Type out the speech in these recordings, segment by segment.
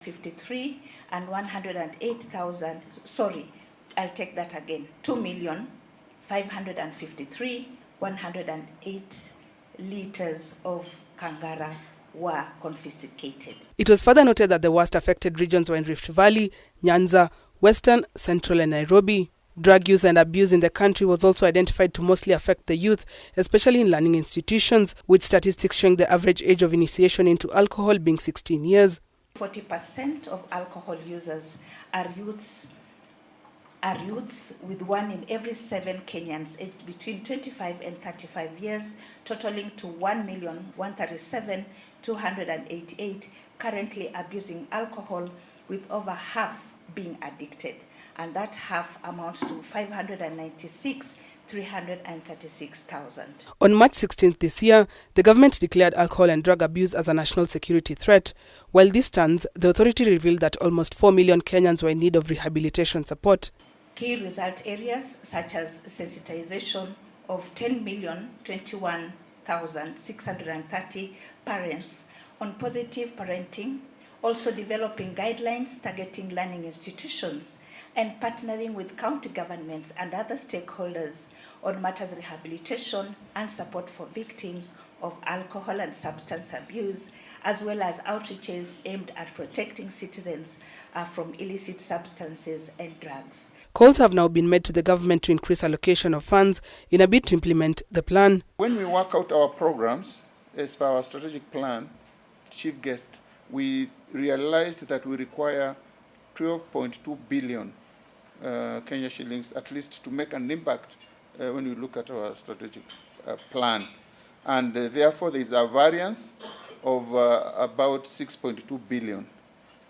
53 and 108,000, sorry, I'll take that again, 2,553,108 liters of Kangara were confiscated. It was further noted that the worst affected regions were in Rift Valley, Nyanza, Western, Central and Nairobi. Drug use and abuse in the country was also identified to mostly affect the youth, especially in learning institutions, with statistics showing the average age of initiation into alcohol being 16 years. 40% of alcohol users are youths, with 1 in every 7 Kenyans aged between 25 and 35 years, totaling to 1,137,288 currently abusing alcohol, with over half being addicted, and that half amounts to 596,336,000. On March 16th this year, the government declared alcohol and drug abuse as a national security threat. While this stands, the authority revealed that almost 4 million Kenyans were in need of rehabilitation support. Key result areas such as sensitization of 10,021,630 parents on positive parenting, also developing guidelines targeting learning institutions, and partnering with county governments and other stakeholders on matters rehabilitation and support for victims of alcohol and substance abuse, as well as outreaches aimed at protecting citizens from illicit substances and drugs. Calls have now been made to the government to increase allocation of funds in a bid to implement the plan. When we work out our programs, as per our strategic plan, Chief Guest, we realized that we require 12.2 billion Kenya shillings at least to make an impact when we look at our strategic plan. And therefore there is a variance of about 6.2 billion.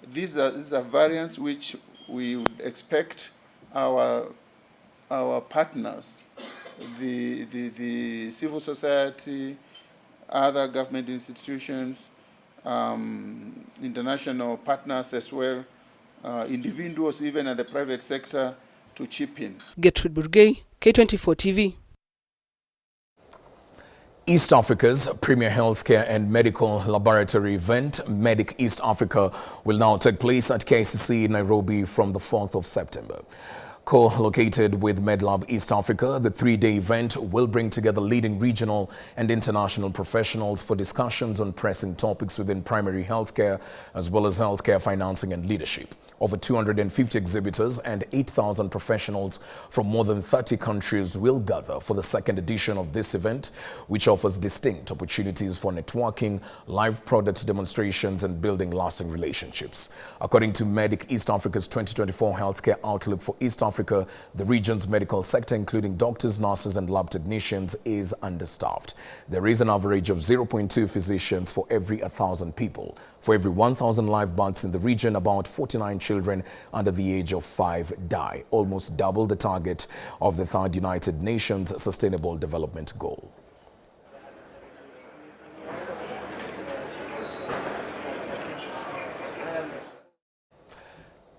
These are variance which we would expect our partners, the civil society, other government institutions, international partners as well, individuals even at the private sector, to chip in. Gertrude Burgay, K24 TV. East Africa's premier healthcare and medical laboratory event, Medic East Africa, will now take place at KCC in Nairobi from the 4th of September. Co-located with MedLab East Africa, the 3-day event will bring together leading regional and international professionals for discussions on pressing topics within primary healthcare, as well as healthcare financing and leadership. Over 250 exhibitors and 8,000 professionals from more than 30 countries will gather for the second edition of this event, which offers distinct opportunities for networking, live product demonstrations, and building lasting relationships. According to Medic East Africa's 2024 Healthcare Outlook for East Africa, the region's medical sector, including doctors, nurses, and lab technicians, is understaffed. There is an average of 0.2 physicians for every 1,000 people. For every 1,000 live births in the region, about 49 children under the age of 5 die, almost double the target of the 3rd United Nations Sustainable Development Goal.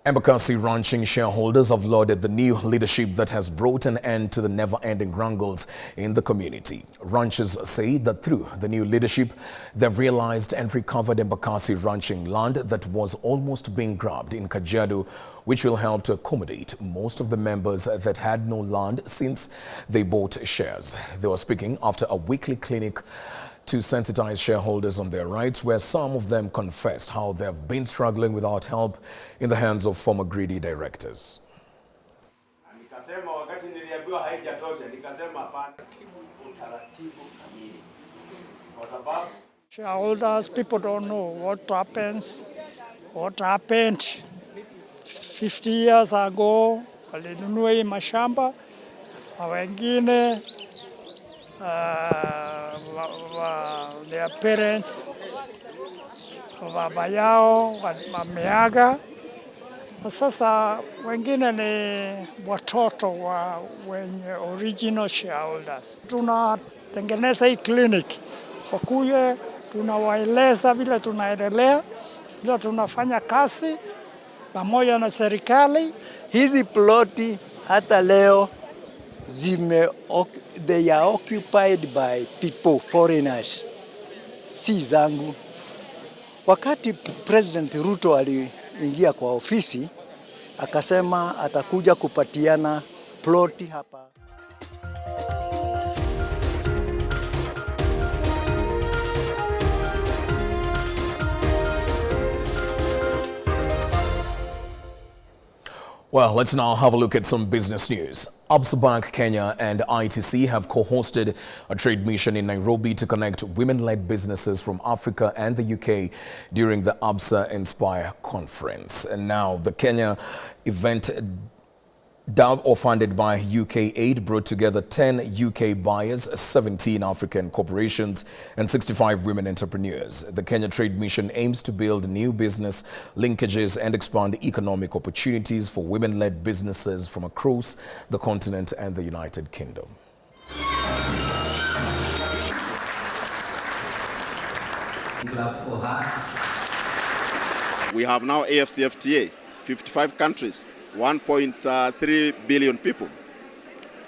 Embakasi ranching shareholders have lauded the new leadership that has brought an end to the never-ending wrangles in the community. Ranchers say that through the new leadership, they've realized and recovered Embakasi ranching land that was almost being grabbed in Kajiado, which will help to accommodate most of the members that had no land since they bought shares. They were speaking after a weekly clinic to sensitize shareholders on their rights, where some of them confessed how they have been struggling without help in the hands of former greedy directors. Shareholders, people don't know what happened 50 years ago. Walinunua hii mashamba, wengine their parents, baba yao wameaga. Sasa wengine ni watoto wa wenye original shareholders. Tunatengeneza hii clinic, wakuye tunawaeleza vile tunaendelea, vile tunafanya kazi pamoja na serikali. Hizi ploti hata leo they are occupied by people, foreigners, si zangu. Wakati President Ruto alipoingia kwa ofisi akasema atakuja kupatiana ploti hapa. Well, let's now have a look at some business news. Absa Bank Kenya and ITC have co-hosted a trade mission in Nairobi to connect women-led businesses from Africa and the UK during the Absa Inspire conference. And now the Kenya event, dubbed or funded by UK Aid, brought together 10 UK buyers, 17 African corporations and 65 women entrepreneurs. The Kenya Trade Mission aims to build new business linkages and expand economic opportunities for women-led businesses from across the continent and the United Kingdom. We have now AFCFTA, 55 countries. 1.3 billion people,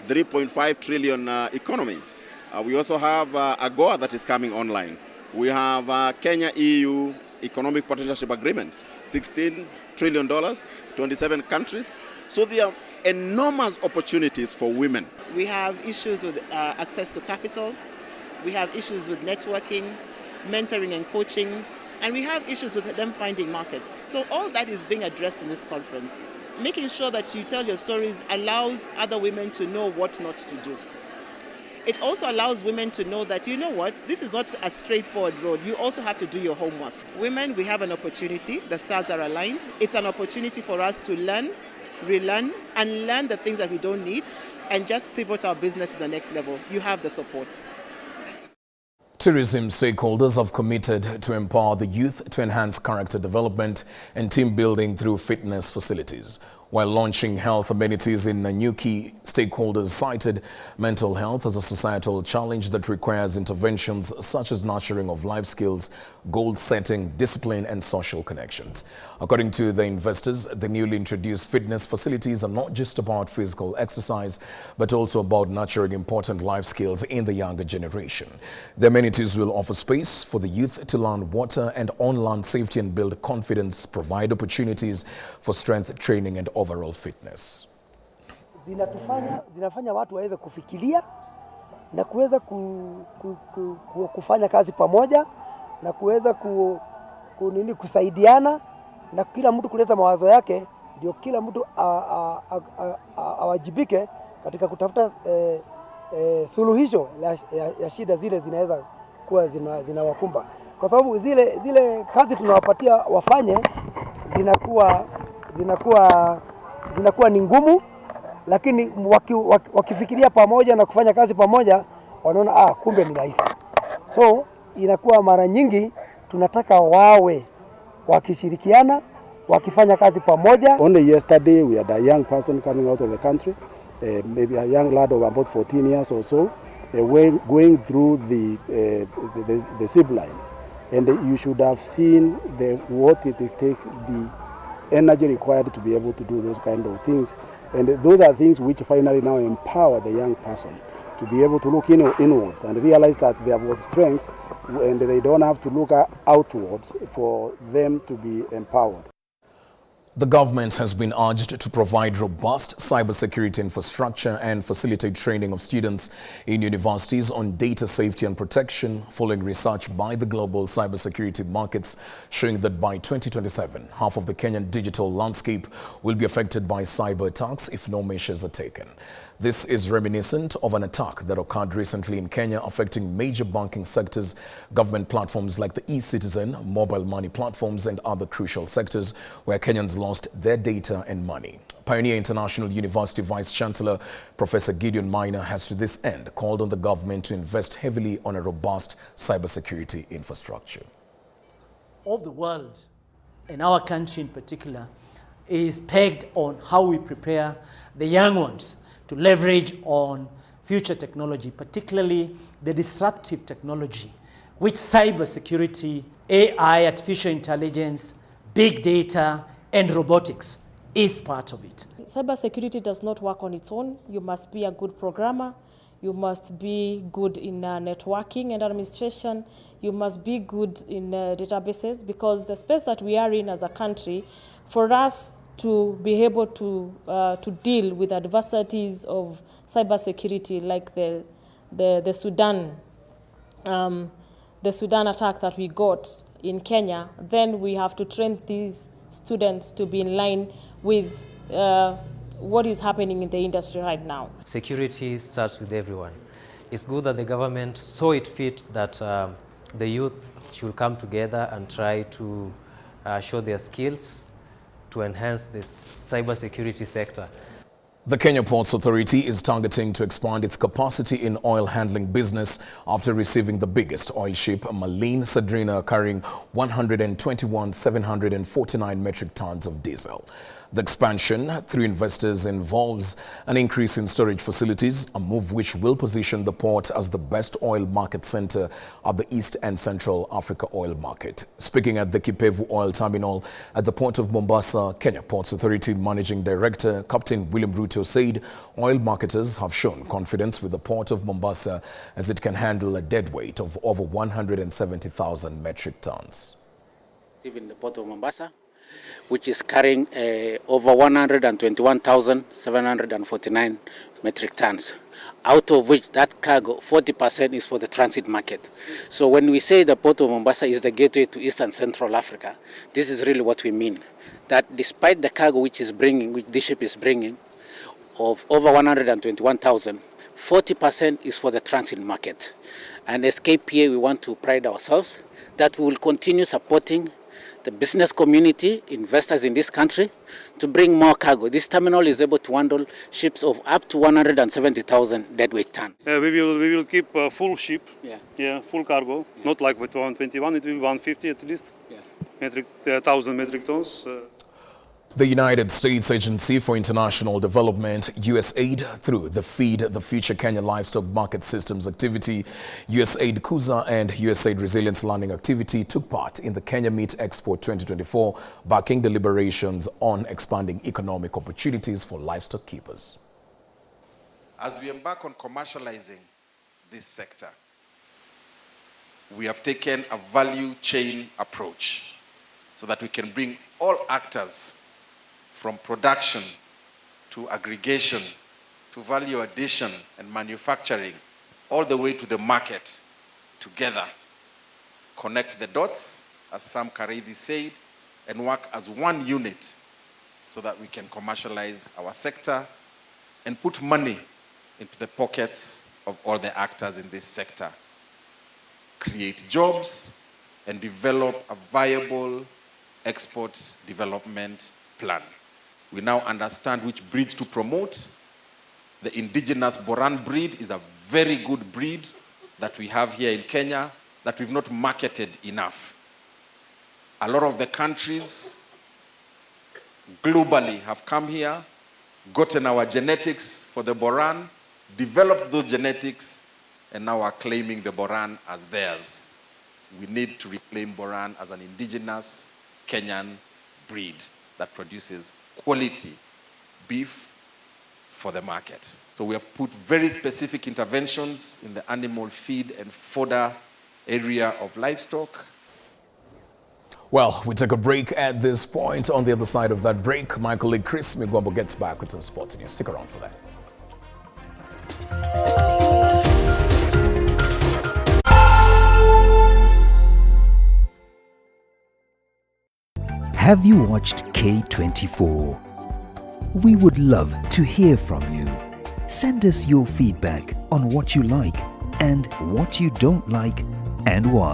3.5 trillion economy. We also have AGOA that is coming online. We have Kenya-EU Economic Partnership Agreement, $16 trillion, 27 countries. So there are enormous opportunities for women. We have issues with access to capital. We have issues with networking, mentoring and coaching, and we have issues with them finding markets. So all that is being addressed in this conference. Making sure that you tell your stories allows other women to know what not to do. It also allows women to know that, you know what, this is not a straightforward road. You also have to do your homework. Women, we have an opportunity. The stars are aligned. It's an opportunity for us to learn, relearn, and learn the things that we don't need and just pivot our business to the next level. You have the support. Tourism stakeholders have committed to empower the youth to enhance character development and team building through fitness facilities. While launching health amenities in new key stakeholders cited mental health as a societal challenge that requires interventions such as nurturing of life skills, goal setting, discipline, and social connections. According to the investors, the newly introduced fitness facilities are not just about physical exercise, but also about nurturing important life skills in the younger generation. The amenities will offer space for the youth to learn water and on-land safety and build confidence, provide opportunities for strength training and overall fitness. Zinafanya watu waweze kufikiria na kuweza kufanya kazi pamoja na kuweza kusaidiana na kila mtu kuleta mawazo yake, ndio kila mtu awajibike katika kutafuta suluhisho ya shida zile zinaweza kuwa zinawakumba, kwa sababu zile kazi tunawapatia wafanye zinakuwa ni ngumu, lakini wakifikiria pamoja na kufanya kazi pamoja wanaona kumbe ni rahisi. So inakuwa mara nyingi tunataka wawe wakishirikiana, wakifanya kazi pamoja. Only yesterday we had a young person coming out of the country, maybe a young lad of about 14 years or so, going through the zip line, and you should have seen what it takes, the energy required to be able to do those kind of things, and those are things which finally now empower the young person to be able to look inwards and realize that they have got strengths and they don't have to look outwards for them to be empowered. The government has been urged to provide robust cybersecurity infrastructure and facilitate training of students in universities on data safety and protection, following research by the global cybersecurity markets showing that by 2027, half of the Kenyan digital landscape will be affected by cyber attacks if no measures are taken. This is reminiscent of an attack that occurred recently in Kenya affecting major banking sectors, government platforms like the e-Citizen, mobile money platforms and other crucial sectors where Kenyans lost their data and money. Pioneer International University Vice-Chancellor Professor Gideon Maina has to this end called on the government to invest heavily on a robust cybersecurity infrastructure. All the world, and our country in particular, is pegged on how we prepare the young ones to leverage on future technology, particularly the disruptive technology, which cybersecurity, AI, artificial intelligence, big data, and robotics is part of it. Cybersecurity does not work on its own. You must be a good programmer. You must be good in networking and administration. You must be good in databases, because the space that we are in as a country, For us to be able to deal with adversities of cybersecurity, like the Sudan attack that we got in Kenya, then we have to train these students to be in line with what is happening in the industry right now. Security starts with everyone. It's good that the government saw it fit that the youth should come together and try to show their skills to enhance the cybersecurity sector. The Kenya Ports Authority is targeting to expand its capacity in oil handling business after receiving the biggest oil ship, Malin Sadrina, carrying 121,749 metric tons of diesel. The expansion through investors involves an increase in storage facilities, a move which will position the port as the best oil market center at the East and Central Africa oil market. Speaking at the Kipevu Oil Terminal at the port of Mombasa, Kenya Ports Authority Managing Director Captain William Ruto said oil marketers have shown confidence with the port of Mombasa as it can handle a deadweight of over 170,000 metric tons. In the port of Mombasa, which is carrying over 121,749 metric tons, out of which that cargo, 40% is for the transit market. So when we say the port of Mombasa is the gateway to East and Central Africa, this is really what we mean. That despite the cargo which this ship is bringing, of over 121,000, 40% is for the transit market. And as KPA, we want to pride ourselves that we will continue supporting the business community, investors in this country, to bring more cargo. This terminal is able to handle ships of up to 170,000 deadweight ton. We will keep a full ship, full cargo, not like with 121, it will be 150 at least, 1,000 metric tons. The United States Agency for International Development, USAID, through the Feed the Future Kenya Livestock Market Systems activity, USAID Kuza and USAID Resilience Learning activity took part in the Kenya Meat Expo 2024, backing deliberations on expanding economic opportunities for livestock keepers. As we embark on commercializing this sector, we have taken a value chain approach so that we can bring all actors from production to aggregation to value addition and manufacturing all the way to the market together. Connect the dots, as Sam Karidi said, and work as one unit so that we can commercialize our sector and put money into the pockets of all the actors in this sector. Create jobs and develop a viable export development plan. We now understand which breeds to promote. The indigenous Boran breed is a very good breed that we have here in Kenya that we've not marketed enough. A lot of the countries globally have come here, gotten our genetics for the Boran, developed those genetics, and now are claiming the Boran as theirs. We need to reclaim Boran as an indigenous Kenyan breed that produces quality beef for the market. So we have put very specific interventions in the animal feed and fodder area of livestock. Well, we take a break at this point. On the other side of that break, my colleague Chris Migwambo gets back with some sports news. Stick around for that. Have you watched K24? We would love to hear from you. Send us your feedback on what you like and what you don't like and why.